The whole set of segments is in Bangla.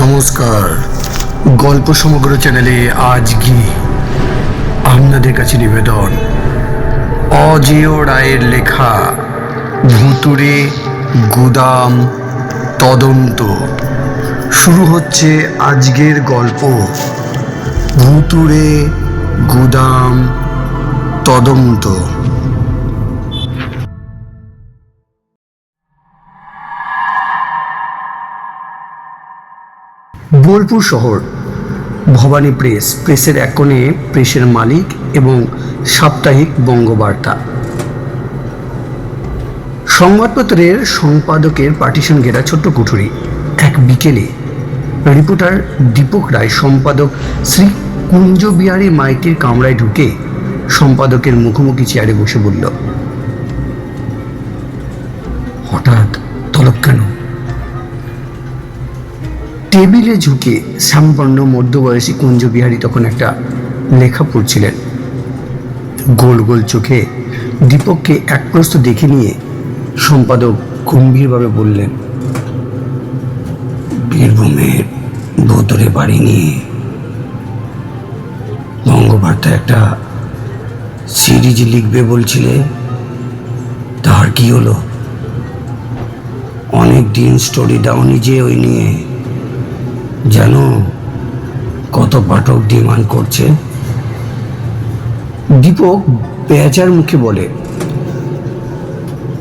নমস্কার। গল্প সমগ্র চ্যানেলে আজকে আপনাদের কাছে নিবেদন অজেয় রায়ের লেখা ভুতুড়ে গুদাম তদন্ত। শুরু হচ্ছে আজকের গল্প ভুতুড়ে গুদাম তদন্ত। বোলপুর শহর, ভবানী প্রেসের এক কোণে প্রেসের মালিক এবং সাপ্তাহিক বঙ্গবার্তা। সংবাদপত্রের সম্পাদকের পার্টিশন ঘেরা ছোট্ট কুঠুরি। এক বিকেলে রিপোর্টার দীপক রায় সম্পাদক শ্রী কুঞ্জবিহারী মাইতির কামরায় ঢুকে সম্পাদকের মুখোমুখি চেয়ারে বসে বলল, হঠাৎ তলব কেন? টেবিলে ঝুঁকে শ্যামবর্ণ মধ্যবয়সী কুঞ্জবিহারী তখন একটা লেখা পড়ছিলেন। গোল গোল চোখে দীপককে এক প্রস্ত দেখে নিয়ে সম্পাদক গম্ভীরভাবে বললেন, বীরভূমের ভুতুড়ে বাড়ি নিয়ে বঙ্গবার্তা একটা সিরিজ লিখবে বলছিলে, তার কি হলো? অনেক দিন স্টোরি দাওনি যে ওই নিয়ে, জানো কত পাঠক ডিমান্ড করছে? দীপক বেচার মুখে বলে,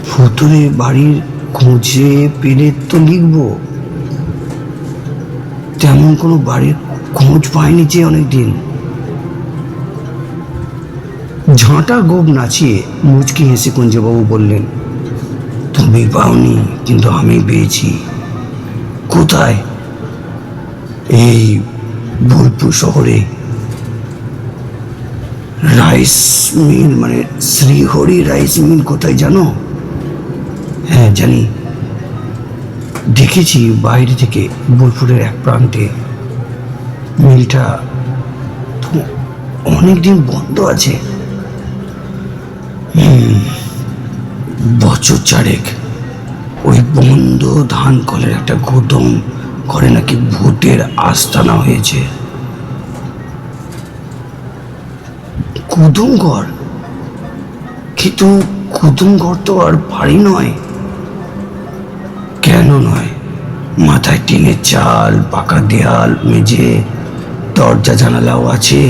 ভুতুড়ে বাড়ির খুঁজে পেলে তো লিখব, তেমন কোনো বাড়ির খোঁজ পায়নি যে অনেকদিন। ঝাঁটা গোপ নাচিয়ে মুচকি হেসে কুঞ্জবাবু বললেন, তুমি পাওনি কিন্তু আমি পেয়েছি। কোথায়? এই বোলপুর শহরে রাইস মিল, মানে শ্রীহরি রাইস মিল কোথায় জানো? হ্যাঁ জানি, দেখেছি বাইরে থেকে বোলপুরের এক প্রান্তে। মিলটা তো অনেকদিন বন্ধ আছে, বছর চারেক। ওই বন্ধ ধান কলের একটা গুদাম ঘরে নাকি ভূতের আস্তানা হয়েছে। কুদুম ঘর? কিন্তু কুদুম ঘর তো আর বাড়ি নয়। কেন নয়? মাথায় টিনের চাল, পাকা দেয়াল, মেঝে, দরজা জানালাও আছে।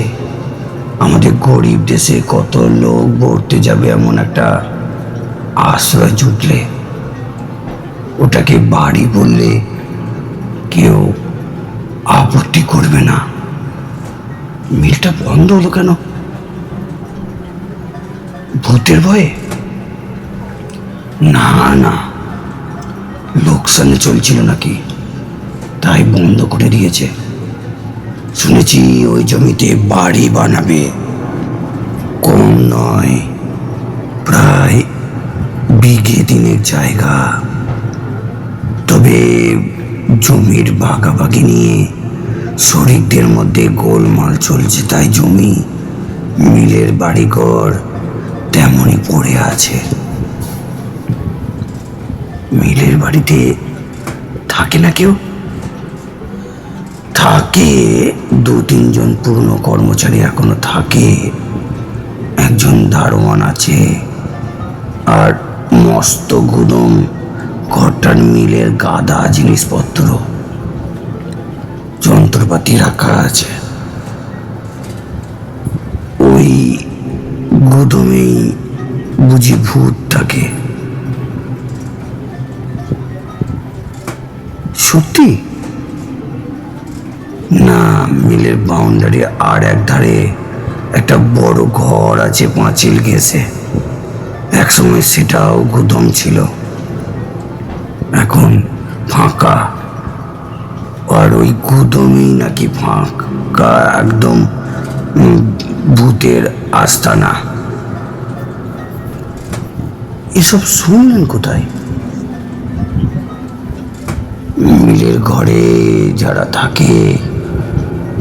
আমাদের গরিব দেশে কত লোক পড়তে যাবে এমন একটা আশ্রয় জুটলে ওটাকে বাড়ি বললে কেউ আপত্তি করবে না। মিলটা বন্ধ হলো কেন? ভূতের ভয়ে? না না, লোকসানে চলছিল নাকি, তাই বন্ধ করে দিয়েছে। শুনেছি ওই জমিতে বাড়ি বানাবে, কম নয়, প্রায় বিঘে দিনের জায়গা। তবে জমির ভাগাভাগি নিয়ে শরিকদের মধ্যে গোলমাল চলছে, তাই জমি, মিলের বাড়িঘর তেমনই পড়ে আছে। মিলের বাড়িতে থাকে না কেউ? থাকে, 2-3 জন পুরনো কর্মচারী এখনো থাকে, একজন দারোয়ান আছে, আর মস্ত গুদম ঘরটার মিলের গাদা জিনিসপত্র, যন্ত্রপাতি রাখা আছে। ওই গুদমেই বুঝি ভূত থাকে। সত্যি? না, মিলের বাউন্ডারি আর এক ধারে একটা বড় ঘর আছে পাঁচিল ঘেঁষে। একসময় সেটাও গুদম ছিল, এখন ফাঁকা। আর ওই গুদমই নাকি ফাঁকা, একদম ভূতের আস্তানা। এসব শুনলেন কোথায়? মিলের ঘরে যারা থাকে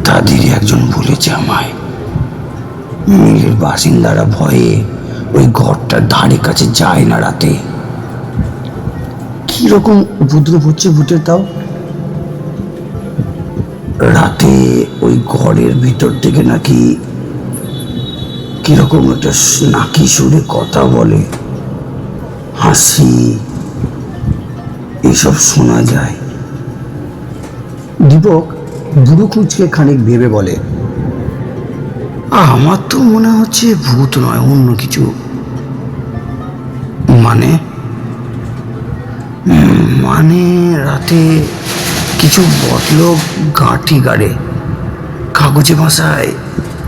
তাদেরই একজন বলেছে আমায়। মিলের বাসিন্দারা ভয়ে ওই ঘরটার ধারে কাছে যায় না রাতে। কি রকম উপদ্রব হচ্ছে ভূতের তাও? রাতে ওই ঘরের ভিতর থেকে নাকি কিরকম একটা নাকি সুরে কথা বলে, হাসি, এসব শোনা যায়। দীপক বুড়ো কুচকে খানিক ভেবে বলে, আমার তো মনে হচ্ছে ভূত নয়, অন্য কিছু। মানে মানে রাতে কিছু বদলোক গাঁঠি গাড়ে কাগজে ভাষায়,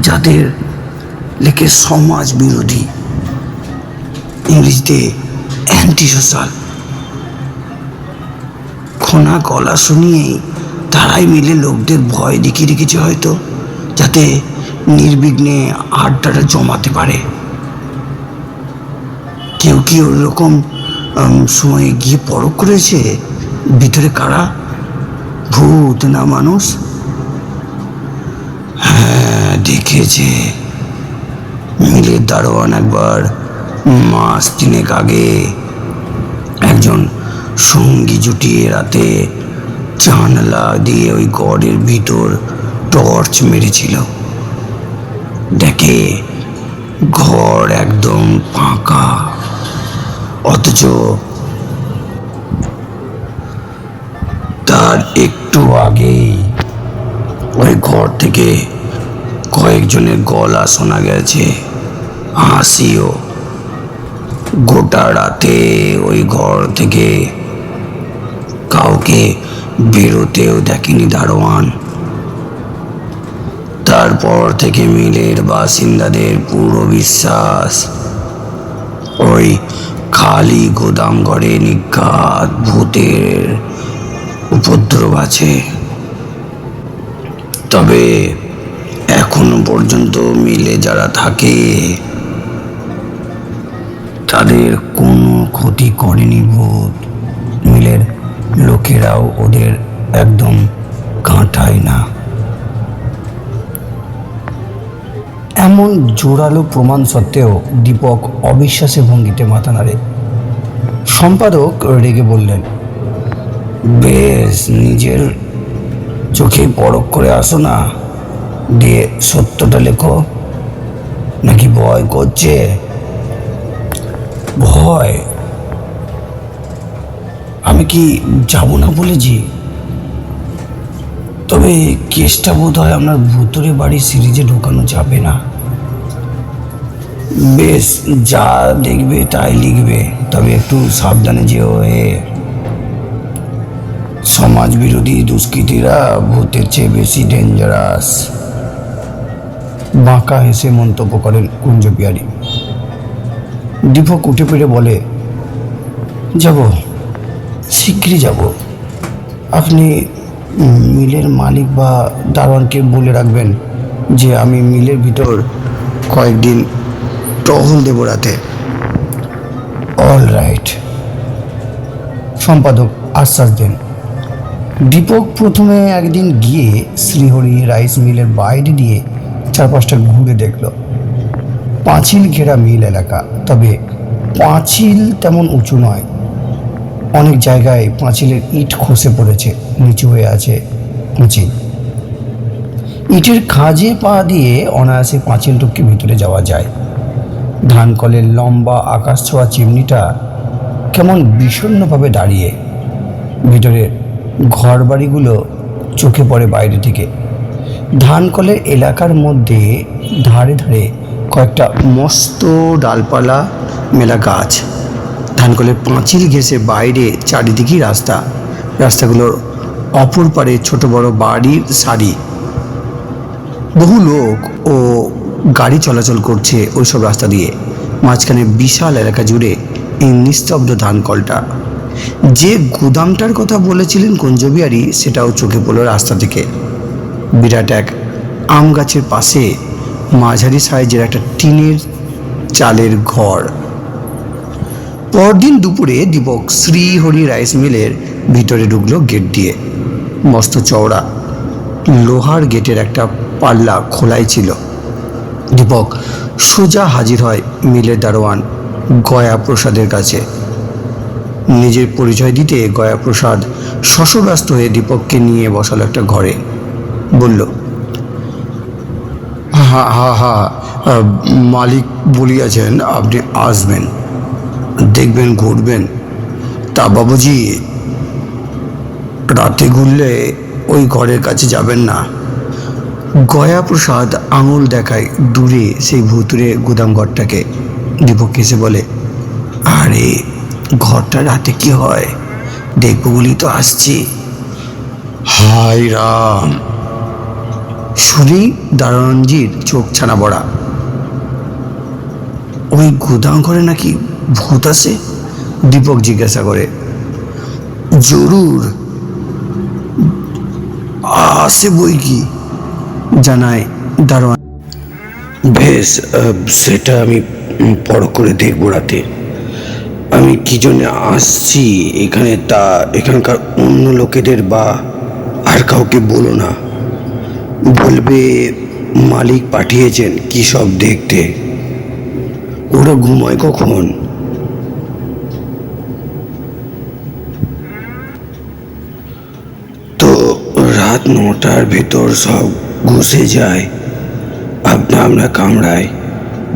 যাদের লেখে সমাজ বিরোধী, ইংরেজিতে অ্যান্টি সোশ্যাল। খোনা গলা শুনিয়েই তারাই মিলে লোকদের ভয় দেখিয়ে রেখেছে হয়তো, যাতে নির্বিঘ্নে আড্ডাটা জমাতে পারে। কেউ কি ওরকম সময়ে গিয়ে পরখ করেছে ভিতরে কারা, ভূত না মানুষ? হ্যাঁ, দেখেছে। মিলের দারোয়ান একবার মাস 3 আগে একজন সঙ্গী জুটিয়ে রাতে জানলা দিয়ে ওই গড়ের ভিতর টর্চ মেরেছিল। দেখে ঘর একদম ফাঁকা, অথচ তার একটু আগেই ওই ঘর থেকে কয়েকজনের গলা শোনা গেছে, হাসিও। গোটা রাতে ওই ঘর থেকে কাউকে বেরোতেও দেখেনি দারোয়ান। তারপর থেকে মিলের বাসিন্দাদের পুরো বিশ্বাস ওই খালি গোদাম ঘরে নিঘাত ভূতের উপদ্রব আছে। তবে এখনো পর্যন্ত মিলে যারা থাকে তাদের কোনো ক্ষতি করেনি ভূত। মিলের লোকেরাও ওদের একদম কাঁটায় না। এমন জোরালো প্রমাণ সত্ত্বেও দীপক অবিশ্বাসে ভঙ্গিতে মাথা নাড়ে। সম্পাদক রেগে বললেন, বেশ, নিজের চোখে পরখ করে আসো না, দিয়ে সত্যটা লেখো। নাকি ভয় করছে? ভয়? আমি কি যাব না বলেছি? তবে কেসটা বোধ হয় আপনার ভুতুরে বাড়ি সিরিজে ঢোকানো যাবে না। বেশ, যা দেখবে তাই লিখবে, তবে একটু সাবধানে যেও। সমাজ বিরোধী দুষ্কৃতীরা ভূতের চেয়ে বেশি ডেঞ্জারাস। বাঁকা হেসে মন্তব্য করেন কুঞ্জ বিহারী। দীপক উঠে পেরে বলে, যাব, শীঘ্রই যাব। আপনি মিলের মালিক বা দারোয়ানকে বলে রাখবেন যে আমি মিলের ভিতর কয়েকদিন টহল দেব রাতে। অল রাইট, সম্পাদক আশ্বাস দেন। দীপক প্রথমে একদিন গিয়ে শ্রীহরি রাইস মিলের বাইরে দিয়ে চারপাশটা ঘুরে দেখল। পাঁচিল ঘেরা মিল এলাকা, তবে পাঁচিল তেমন উঁচু নয়। অনেক জায়গায় পাঁচিলের ইট খসে পড়েছে, নিচু হয়ে আছে পাঁচিল। ইটের খাঁজে পা দিয়ে অনায়াসে পাঁচিল টপকে ভিতরে যাওয়া যায়। ধানকলের লম্বা আকাশ ছোঁয়া চিমনিটা কেমন বিষণ্ণভাবে দাঁড়িয়ে। ভিতরের ঘর বাড়িগুলো চোখে পড়ে বাইরে থেকে। ধানকলের এলাকার মধ্যে ধারে ধারে কয়েকটা মস্ত ডালপালা মেলা গাছ। ধানকলের পাঁচিল ঘেঁষে বাইরে চারিদিকেই রাস্তা। রাস্তাগুলোর অপর পারে ছোট বড় বাড়ির সারি। বহু লোক ও গাড়ি চলাচল করছে ওইসব রাস্তা দিয়ে। মাঝখানে বিশাল এলাকা জুড়ে এই নিস্তব্ধ ধানকলটা। যে গুদামটার কথা বলেছিলেন কুঞ্জ বিহারী, সেটাও চোখে পড়ল রাস্তা থেকে। বিরাট এক আম গাছের পাশে মাঝারি সাইজের একটা টিনের চালের ঘর। পরদিন দুপুরে দীপক শ্রীহরি রাইস মিলের ভিতরে ঢুকলো গেট দিয়ে। মস্ত চওড়া লোহার গেটের একটা পাল্লা খোলাই ছিল। দীপক সোজা হাজির হয় মিলের দারোয়ান গয়া প্রসাদের কাছে। নিজের পরিচয় দিতে গয়া প্রসাদ শশব্যস্ত হয়ে দীপককে নিয়ে বসালো একটা ঘরে। বলল, হ্যাঁ হ্যাঁ হ্যাঁ, মালিক বলিয়াছেন আপনি আসবেন, দেখবেন ঘুরবেন। তা বাবুজি, রাতে ঘুরলে ওই ঘরের কাছে যাবেন না। গয়াপ্রসাদ আঙুল দেখায় দূরে সেই ভুতুরে গুদাম ঘরটাকে। দীপক এসে বলে, আরে ঘরটা রাতে কি হয় দেখবো বলি তো আসছি। হাই রাম! শুনি দারোয়ানজির চোখ ছানা বড়া। ওই গুদাম ঘরে নাকি ভূত আছে? দীপক জিজ্ঞাসা করে। জরুর আছে বই কি, জানায় দারোয়ান। বেশ, সেটা আমি পর করে দেখবো রাতে। আমি কি জন্য আসছি এখানে তা এখানকার অন্য লোকেদের বা আর কাউকে বলো না। বলবে মালিক পাঠিয়েছেন কি সব দেখতে। ওরা ঘুমায় কখন? তো রাত 9টার ভেতর সব ঘুষে যায়। আমরা কামড়ায়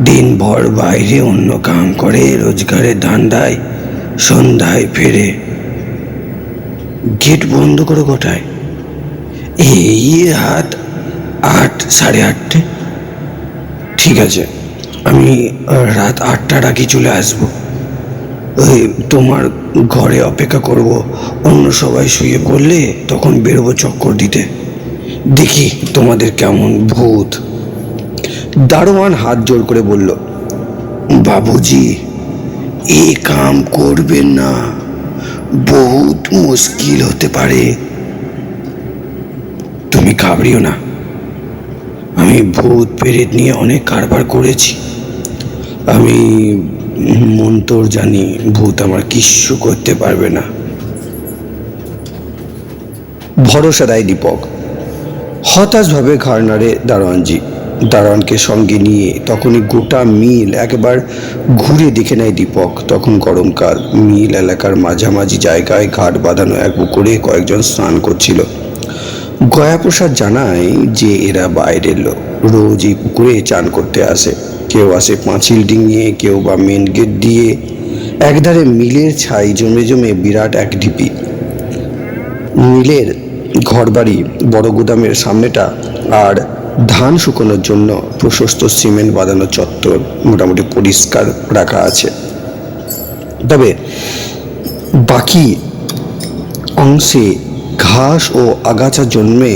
দিনভর বাইরে অন্য কাম করে, রোজগারের ধান্দায় সন্ধ্যায় ফেরে। গেট বন্ধ করো কটায়? এই রাত 8, 8:30। ঠিক আছে, আমি রাত 8টার আগে চলে আসবো। ওই তোমার ঘরে অপেক্ষা করব। অন্য সবাই শুয়ে পড়লে তখন বেরোবো চক্কর দিতে, দেখি তোমাদের কেমন ভূত। দারোয়ান হাত জোর করে বলল, বাবুজি এ কাম করবেন না, বহুত মুশকিল হতে পারে। তুমি ঘাবড়িও না, আমি ভূত প্রেত নিয়ে অনেক কারবার করেছি। আমি মন্তর জানি, ভূত আমার কিচ্ছু করতে পারবে না। ভরসা দেয় দীপক। হতাশভাবে ঘাড় নাড়ে দারোয়ানজি। দারোয়ানকে সঙ্গে নিয়ে তখনই গোটা মিল একবার ঘুরে দেখে নেয় দীপক। তখন গরমকাল। মিল এলাকার মাঝামাঝি জায়গায় ঘাট বাঁধানো এক পুকুরে কয়েকজন স্নান করছিল। গয়াপ্রসাদ জানায় যে এরা বাইরের লোক, রোজ এই পুকুরে চান করতে আসে। কেউ আসে পাঁচিল ডিঙিয়ে, কেউ বা মেন গেট দিয়ে। একধারে মিলের ছাই জমে জমে বিরাট এক ঢিপি। মিলের ঘরবাড়ি, বড় গুদামের সামনেটা আর ধান শুকোনোর জন্য প্রশস্ত সিমেন্ট বাঁধানো চত্বর মোটামুটি পরিষ্কার রাখা আছে। তবে বাকি অংশে ঘাস ও আগাছা জন্মে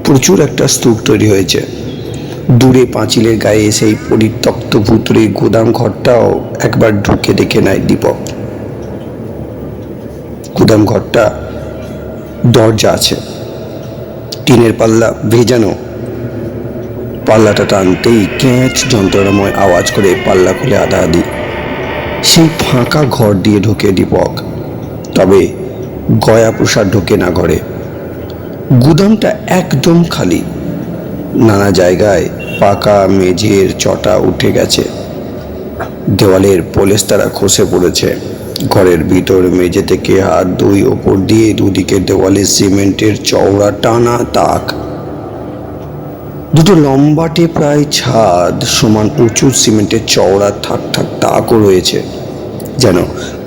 প্রচুর একটা স্তূপ তৈরি হয়েছে। দূরে পাঁচিলের গায়ে সেই পরিত্যক্ত ভুতুরে গুদাম ঘরটাও একবার ঢুকে দেখে নেয় দীপক। গুদাম ঘরটা দরজা আছে, টিনের পাল্লা ভেজানো। পাল্লাটা টানতেই ক্যাঁচ যন্ত্রণাময় আওয়াজ করে পাল্লা খুলে আধাআধি সেই ফাঁকা ঘর দিয়ে ঢোকে দীপক। তবে গয়াপ্রসাদ ঢোকে না ঘরে। গুদামটা একদম খালি। নানা জায়গায় পাকা মেঝের চটা উঠে গেছে, দেওয়ালের পলেস্তারা খসে পড়েছে। ঘরের ভিতর মেঝে থেকে হাত দুই ওপর দিয়ে দুদিকে দেওয়ালে সিমেন্টের চওড়া টানা তাক। দুটো লম্বাটে প্রায় ছাদ সমান উঁচু সিমেন্টের চওড়া থাক থাক তাকও রয়েছে, যেন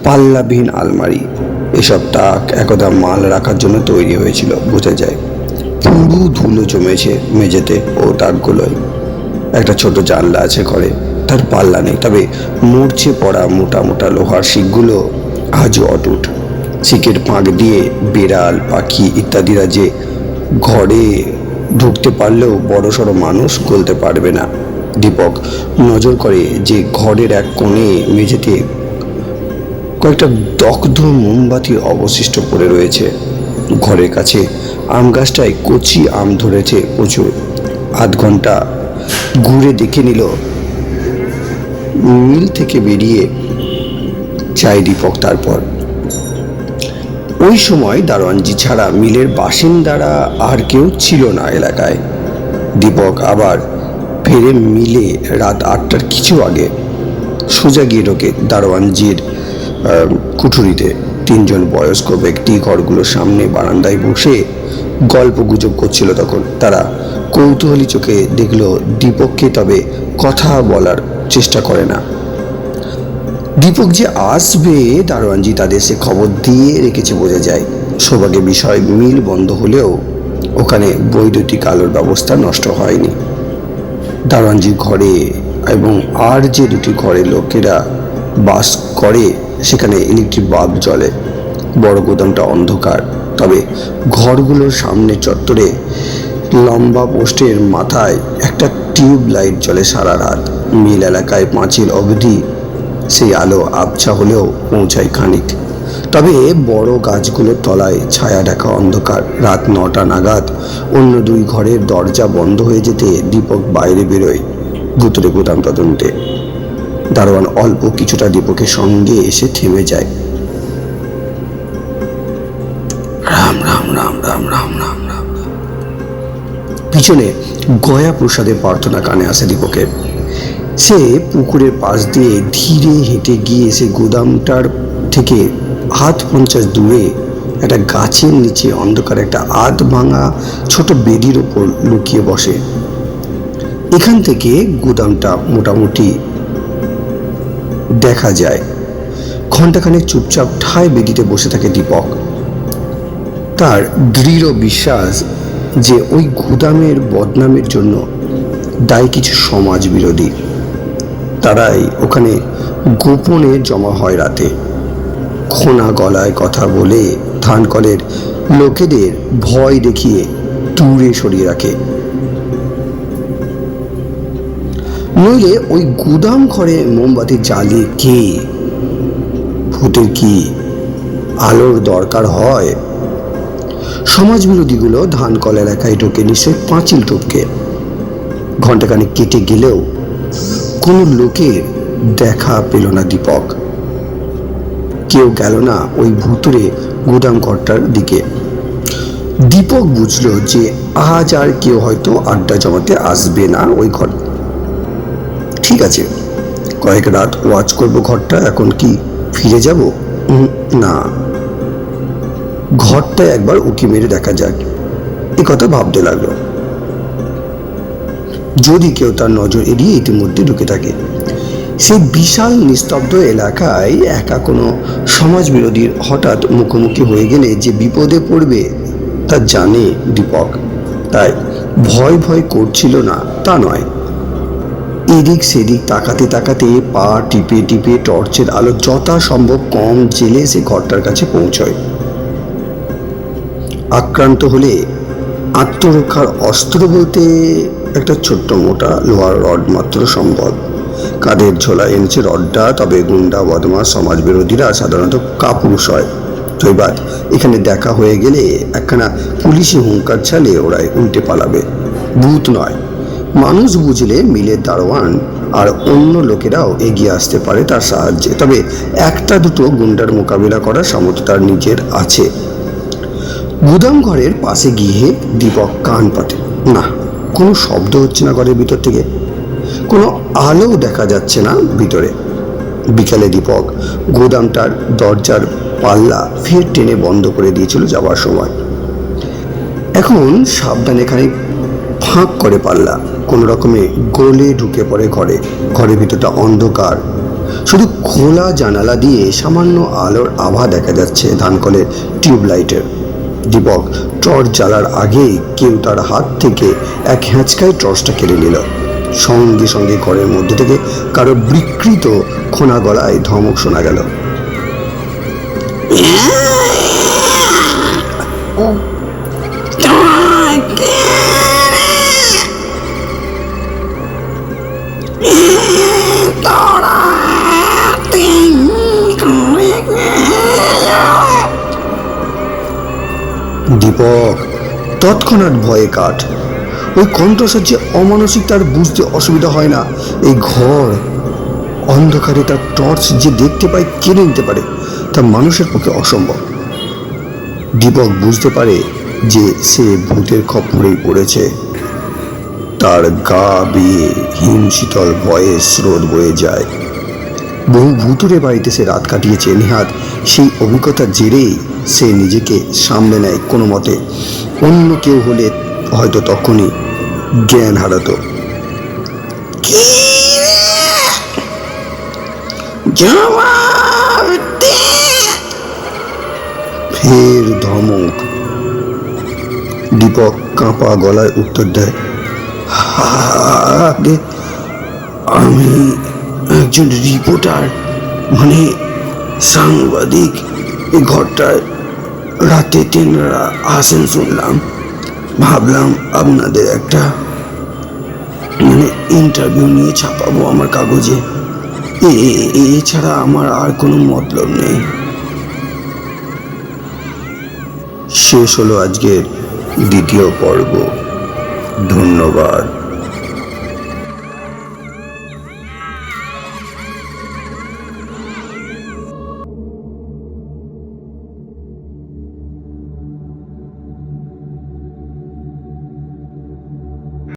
পাল্লাবিহীন আলমারি। এসব তাক একদা মাল রাখার জন্য তৈরি হয়েছিল বোঝা যায়। পুরো ধুলো জমেছে মেঝেতে ও তাকগুলোয়। একটা ছোট জানলা আছে ঘরে, তার পাল্লা নেই, তবে মূর্ছে পড়া মোটা মোটা লোহার শিকগুলো আজও অটুট। শিকের ফাঁক দিয়ে বিড়াল, পাখি ইত্যাদিরা যে ঘরে ঢুকতে পারলেও বড় সড়ো মানুষ গলতে পারবে না। দীপক নজর করে যে ঘরের এক কোণে মেঝেতে কয়েকটা দগ্ধ মোমবাতির অবশিষ্ট পড়ে রয়েছে। ঘরের কাছে আম গাছটায় কচি আম ধরেছে প্রচুর। আধ ঘন্টা ঘুরে দেখে নিল। মিল থেকে বেরিয়ে যায় দীপক। তারপর ওই সময় দারোয়ানজি ছাড়া মিলের বাসিন্দারা আর কেউ ছিল না এলাকায়। দীপক আবার ফেরে মিলে রাত 8টার কিছু আগে। সোজা গিয়ে ঢোকে দারোয়ানজির কুঠুরিতে। তিনজন বয়স্ক ব্যক্তি ঘরগুলোর সামনে বারান্দায় বসে গল্প গুজব করছিল। তখন তারা কৌতূহলী চোখে দেখলো দীপককে, তবে কথা বলার চেষ্টা করে না। দীপক যে আসবে দারোয়ানজি তাদের সে খবর দিয়ে রেখেছে বোঝা যায়। সৌভাগ্যে বিষয় মিল বন্ধ হলেও ওখানে বৈদ্যুতিক আলোর ব্যবস্থা নষ্ট হয়নি। দারোয়ানজির ঘরে এবং আর যে দুটি ঘরে লোকেরা বাস করে সেখানে ইলেকট্রিক বাল্ব জ্বলে। বড় গোদামটা অন্ধকার, তবে ঘরগুলোর সামনে চত্বরে লম্বা পোস্টের মাথায় একটা টিউব লাইট জ্বলে সারা রাত। মিল এলাকায় পাঁচিল অবধি সেই আলো আবছা হলেও পৌঁছায় খানিক, তবে বড় গাছগুলোর তলায় ছায়া ঢাকা অন্ধকার। রাত 9টা নাগাদ অন্য দুই ঘরের দরজা বন্ধ হয়ে যেতে দীপক বাইরে বেরোয় ভুতুরে গোদাম তদন্তে। দারোয়ান অল্প কিছুটা দীপকের সঙ্গে এসে থেমে যায়। রাম রাম রাম রাম রাম রাম রাম। পিছনে গয়া প্রসাদের প্রার্থনা কানে আসে দীপকের। সে পুকুরের পাশ দিয়ে ধীরে হেঁটে গিয়ে সে গোদামটার থেকে হাত 50 দূরে একটা গাছের নিচে অন্ধকার একটা আধ ভাঙা ছোট বেদির ওপর লুকিয়ে বসে। এখান থেকে গোদামটা মোটামুটি দেখা যায়। ঘণ্টাখানেক চুপচাপ ঠায় বেদিতে বসে থাকে দীপক। তার দৃঢ় বিশ্বাস যে ওই গোদামের বদনামের জন্য দায়ী কিছু সমাজ বিরোধী। তারাই ওখানে গোপনে জমা হয় রাতে, খোনা গলায় কথা বলে ধানকলের লোকেদের ভয় দেখিয়ে দূরে সরিয়ে রাখে। নইলে ওই গুদাম ঘরে মোমবাতি জ্বালিয়ে কে? ভূতের কি আলোর দরকার হয়? সমাজ বিরোধীগুলো ধানকল এলাকায় ঢুকে নিশ্চয় পাঁচিল টপকে। ঘণ্টাখানেক কেটে গেলেও কোনো লোকের দেখা পেল না দীপক। কেউ গেল না ওই ভুতুরে গুদাম ঘরটার দিকে। দীপক বুঝলো যে আজ আর কেউ হয়তো আড্ডা জমাতে আসবে না ওই ঘর। ঠিক আছে, কয়েক রাত ওয়াচ করবো ঘরটা। এখন কি ফিরে যাব? না, ঘরটা একবার উকি মেরে দেখা যাক, এ কথা ভাবতে লাগলো। যদি কেউ তার নজর এড়িয়ে ইতিমধ্যে ঢুকে থাকে। সেই বিশাল নিস্তব্ধ এলাকায় একা কোনো সমাজ বিরোধীর হঠাৎ মুখোমুখি হয়ে গেলে যে বিপদে পড়বে তা জানে দীপক। তাই ভয় ভয় করছিল না তা নয়, এদিক সেদিক তাকাতে তাকাতে পা টিপে টিপে টর্চের আলো যথাসম্ভব কম জেলে সে ঘরটার কাছে পৌঁছয়। আক্রান্ত হলে আত্মরক্ষার অস্ত্র বলতে একটা ছোট্ট মোটা লোহার রড মাত্র সম্ভব। কাঁধের ঝোলা এনেছে রডটা, তবে গুন্ডা বদমাশ সমাজ বিরোধীরা সাধারণত কাপুরুষ হয়। জয়বাদ এখানে দেখা হয়ে গেলে একখানা পুলিশি হুঙ্কার ছালে ওরাই উল্টে পালাবে। ভূত নয়, মানুষ বুঝলে মিলের দারোয়ান আর অন্য লোকেরাও এগিয়ে আসতে পারে তার সাহায্যে। তবে একটা দুটো গুন্ডার মোকাবিলা করার সামর্থ্য তার নিজের আছে। গুদাম ঘরের পাশে গিয়ে দীপক কান পাতে। না, কোনো শব্দ হচ্ছে না ঘরের ভিতর থেকে, কোনো আলো দেখা যাচ্ছে না ভিতরে। বিকালে দীপক গোদামটার দরজার পাল্লা ফের টেনে বন্ধ করে দিয়েছিল যাবার সময়। এখন সাবধানে খানিক ফাঁক করে পাল্লা, কোনো রকমে গলে ঢুকে পড়ে ঘরে। ঘরের ভিতরটা অন্ধকার, শুধু খোলা জানালা দিয়ে সামান্য আলোর আভা দেখা যাচ্ছে ধানকলের টিউবলাইটের। দীপক টর্চ জ্বালার আগে কেউ তার হাত থেকে এক হ্যাঁচকায় টর্চটা কেড়ে নিল। সঙ্গে সঙ্গে ঘরের মধ্যে থেকে কারো বিকৃত খোনা গলায় ধমক শোনা গেল। দীপক তৎক্ষণাৎ ভয়ে কাঠ। ওই কণ্ঠস্বর যে অমানসিক তার বুঝতে অসুবিধা হয় না। এই ঘর অন্ধকারে তার টর্চ যে দেখতে পায়, কেড়ে নিতে পারে, তা মানুষের পক্ষে অসম্ভব। দীপক বুঝতে পারে যে সে ভূতের খপ্পরেই পড়েছে। তার গা বেয়ে হিমশীতল ভয়ের স্রোত বয়ে যায়। বহু ভুতুরে বাড়িতে সে রাত কাটিয়েছে। নেহাত সেই অভিজ্ঞতার জেরেই সে নিজেকে সামলে নেয় কোনো মতে। অন্য কেউ হলে হয়তো তখনই জ্ঞান হারাতো। ফের ধমক। দীপক কাঁপা গলায় উত্তর দেয়, আগে আমি একজন রিপোর্টার, মানে সাংবাদিক। এই ঘরটায় রাতে তেনারা আসেন শুনলাম, ভাবলাম আপনাদের একটা ইন্টারভিউ নিয়ে ছাপাবো আমার কাগজে। এছাড়া আমার আর কোনো মতলব নেই। শেষ হলো আজকের দ্বিতীয় পর্ব। ধন্যবাদ।